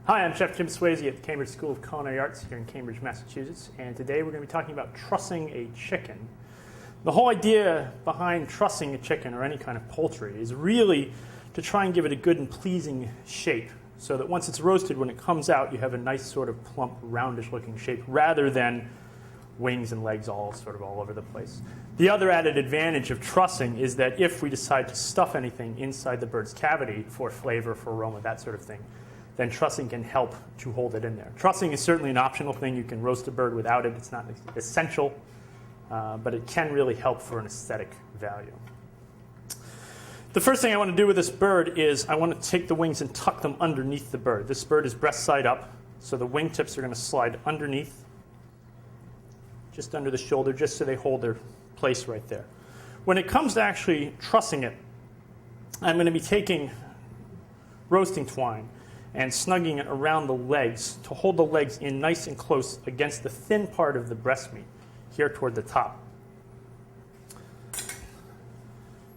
Hi, I'm Chef Jim Swasey at the Cambridge School of Culinary Arts here in Cambridge, Massachusetts, and today we're going to be talking about trussing a chicken. The whole idea behind trussing a chicken or any kind of poultry is really to try and give it a good and pleasing shape so that once it's roasted, when it comes out, you have a nice sort of plump, roundish looking shape rather than wings and legs all over the place. The other added advantage of trussing is that if we decide to stuff anything inside the bird's cavity for flavor, for aroma, that sort of thing, then trussing can help to hold it in there. Trussing is certainly an optional thing. You can roast a bird without it. It's not essential, but it can really help for an aesthetic value. The first thing I want to do with this bird is I want to take the wings and tuck them underneath the bird. This bird is breast side up, so the wingtips are going to slide underneath, just under the shoulder, just so they hold their place right there. When it comes to actually trussing it, I'm going to be taking roasting twine and snugging it around the legs to hold the legs in nice and close against the thin part of the breast meat, here toward the top.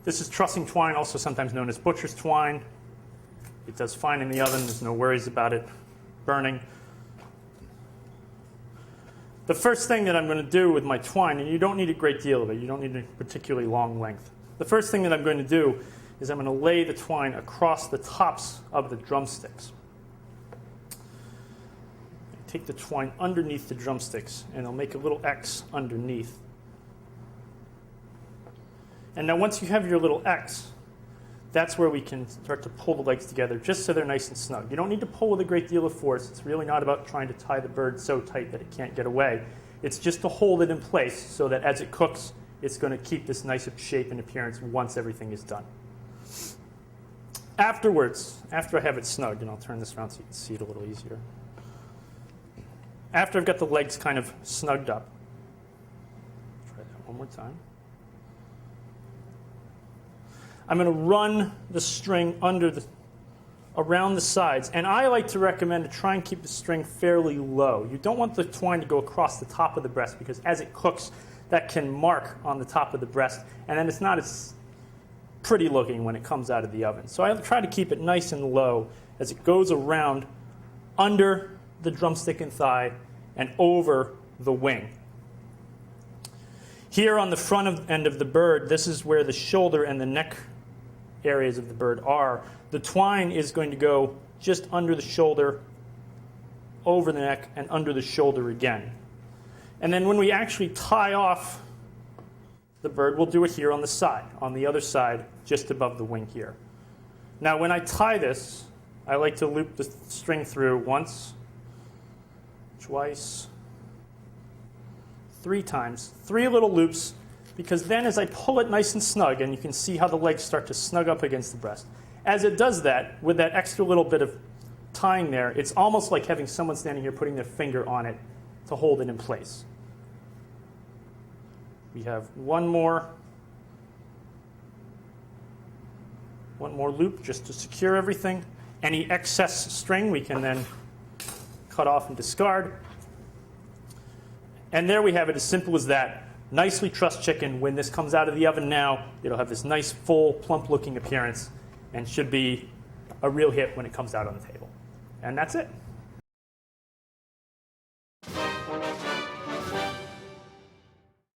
This is trussing twine, also sometimes known as butcher's twine. It does fine in the oven. There's no worries about it burning. The first thing that I'm going to do with my twine, and you don't need a great deal of it, you don't need a particularly long length. The first thing that I'm going to do is I'm going to lay the twine across the tops of the drumsticks. Take the twine underneath the drumsticks, and I'll make a little X underneath. And now once you have your little X, that's where we can start to pull the legs together just so they're nice and snug. You don't need to pull with a great deal of force. It's really not about trying to tie the bird so tight that it can't get away. It's just to hold it in place so that as it cooks, it's going to keep this nice shape and appearance once everything is done. Afterwards, after I have it snugged, and I'll turn this around so you can see it a little easier. After I've got the legs kind of snugged up, try that one more time. I'm going to run the string around the sides, and I like to recommend to try and keep the string fairly low. You don't want the twine to go across the top of the breast because as it cooks, that can mark on the top of the breast, and then it's not as pretty looking when it comes out of the oven. So I try to keep it nice and low as it goes around under the drumstick and thigh and over the wing. Here on the front end of the bird, this is where the shoulder and the neck areas of the bird are. The twine is going to go just under the shoulder, over the neck, and under the shoulder again. And then when we actually tie off the bird, we'll do it here on the side, on the other side, just above the wing here. Now when I tie this, I like to loop the string through once, twice, 3 times, 3 little loops, because then as I pull it nice and snug, and you can see how the legs start to snug up against the breast, as it does that, with that extra little bit of tying there, it's almost like having someone standing here putting their finger on it to hold it in place. We have one more loop just to secure everything. Any excess string we can then cut off and discard. And there we have it, as simple as that. Nicely trussed chicken. When this comes out of the oven now, it'll have this nice, full, plump-looking appearance and should be a real hit when it comes out on the table. And that's it.